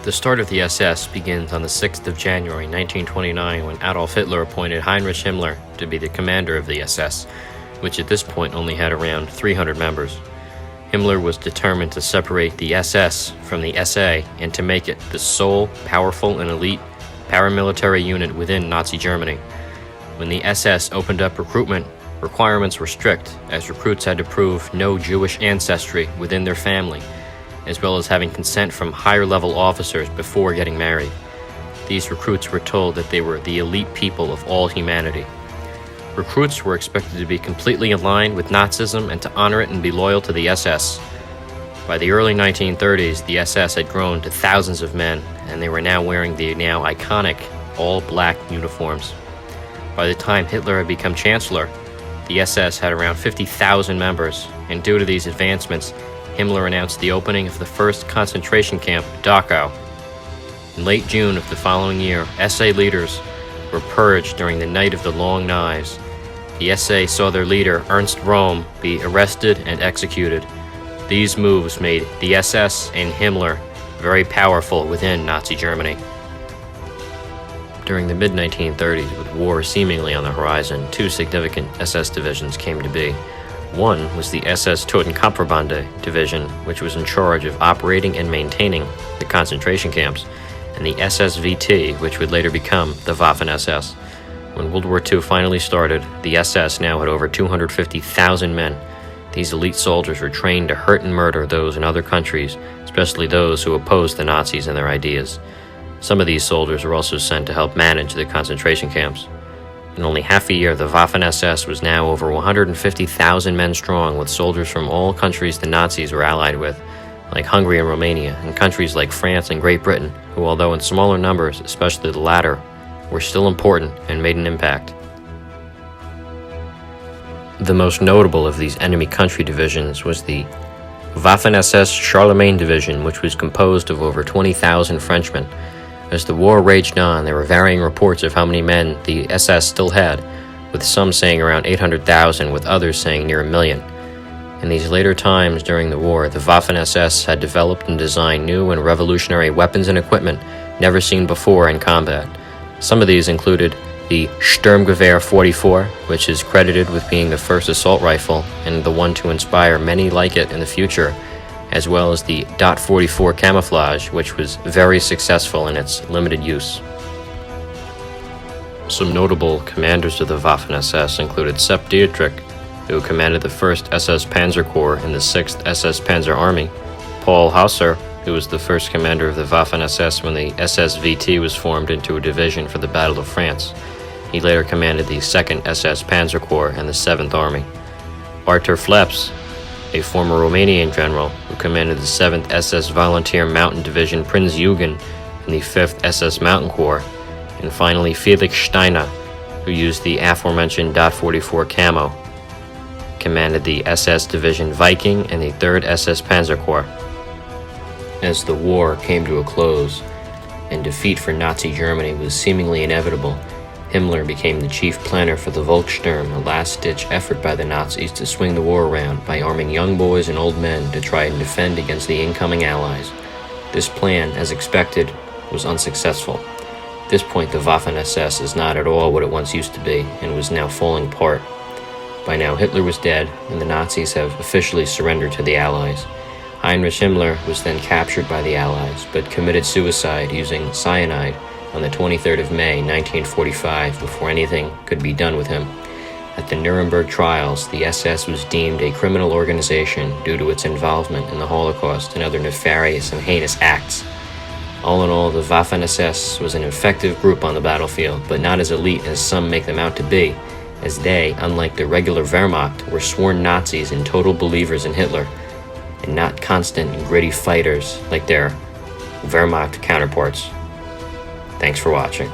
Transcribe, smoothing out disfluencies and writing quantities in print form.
The start of the SS begins on the 6th of January 1929 when Adolf Hitler appointed Heinrich Himmler to be the commander of the SS, which at this point only had around 300 members. Himmler was determined to separate the SS from the SA and to make it the sole, powerful, and elite paramilitary unit within Nazi Germany. When the SS opened up recruitment, requirements were strict, as recruits had to prove no Jewish ancestry within their family, as well as having consent from higher-level officers before getting married. These recruits were told that they were the elite people of all humanity. Recruits were expected to be completely aligned with Nazism and to honor it and be loyal to the SS. By the early 1930s, the SS had grown to thousands of men, and they were now wearing the now iconic all-black uniforms. By the time Hitler had become Chancellor, the SS had around 50,000 members, and due to these advancements, Himmler announced the opening of the first concentration camp, Dachau. In late June of the following year, SA leaders were purged during the Night of the Long Knives. The SA saw their leader, Ernst Röhm, be arrested and executed. These moves made the SS and Himmler very powerful within Nazi Germany. During the mid-1930s, with war seemingly on the horizon, two significant SS divisions came to be. One was the SS Totenkampfverbände division, which was in charge of operating and maintaining the concentration camps, and the SSVT, which would later become the Waffen-SS. When World War II finally started, the SS now had over 250,000 men. These elite soldiers were trained to hurt and murder those in other countries, especially those who opposed the Nazis and their ideas. Some of these soldiers were also sent to help manage the concentration camps. In only half a year, the Waffen-SS was now over 150,000 men strong, with soldiers from all countries the Nazis were allied with, like Hungary and Romania, and countries like France and Great Britain, who, although in smaller numbers, especially the latter, were still important and made an impact. The most notable of these enemy country divisions was the Waffen-SS Charlemagne Division, which was composed of over 20,000 Frenchmen. As the war raged on, there were varying reports of how many men the SS still had, with some saying around 800,000, with others saying near 1 million. In these later times during the war, the Waffen-SS had developed and designed new and revolutionary weapons and equipment never seen before in combat. Some of these included the Sturmgewehr 44, which is credited with being the first assault rifle and the one to inspire many like it in the future, as well as the .44 .44 camouflage, which was very successful in its limited use. Some notable commanders of the Waffen-SS included Sepp Dietrich, who commanded the 1st SS Panzer Corps in the 6th SS Panzer Army, Paul Hauser, who was the first commander of the Waffen-SS when the SSVT was formed into a division for the Battle of France. He later commanded the 2nd SS Panzer Corps and the 7th Army. Artur Fleps, a former Romanian general who commanded the 7th SS Volunteer Mountain Division Prinz Eugen and the 5th SS Mountain Corps, and finally Felix Steiner, who used the aforementioned .44 camo, commanded the SS Division Viking and the 3rd SS Panzer Corps. As the war came to a close and defeat for Nazi Germany was seemingly inevitable, Himmler became the chief planner for the Volkstorm, a last-ditch effort by the Nazis to swing the war around by arming young boys and old men to try and defend against the incoming Allies. This plan, as expected, was unsuccessful. At this point, the Waffen-SS is not at all what it once used to be and was now falling apart. By now, Hitler was dead, and the Nazis have officially surrendered to the Allies. Heinrich Himmler was then captured by the Allies, but committed suicide using cyanide on the 23rd of May, 1945, before anything could be done with him. At the Nuremberg trials, the SS was deemed a criminal organization due to its involvement in the Holocaust and other nefarious and heinous acts. All in all, the Waffen-SS was an effective group on the battlefield, but not as elite as some make them out to be, as they, unlike the regular Wehrmacht, were sworn Nazis and total believers in Hitler, and not constant and gritty fighters like their Wehrmacht counterparts. Thanks for watching.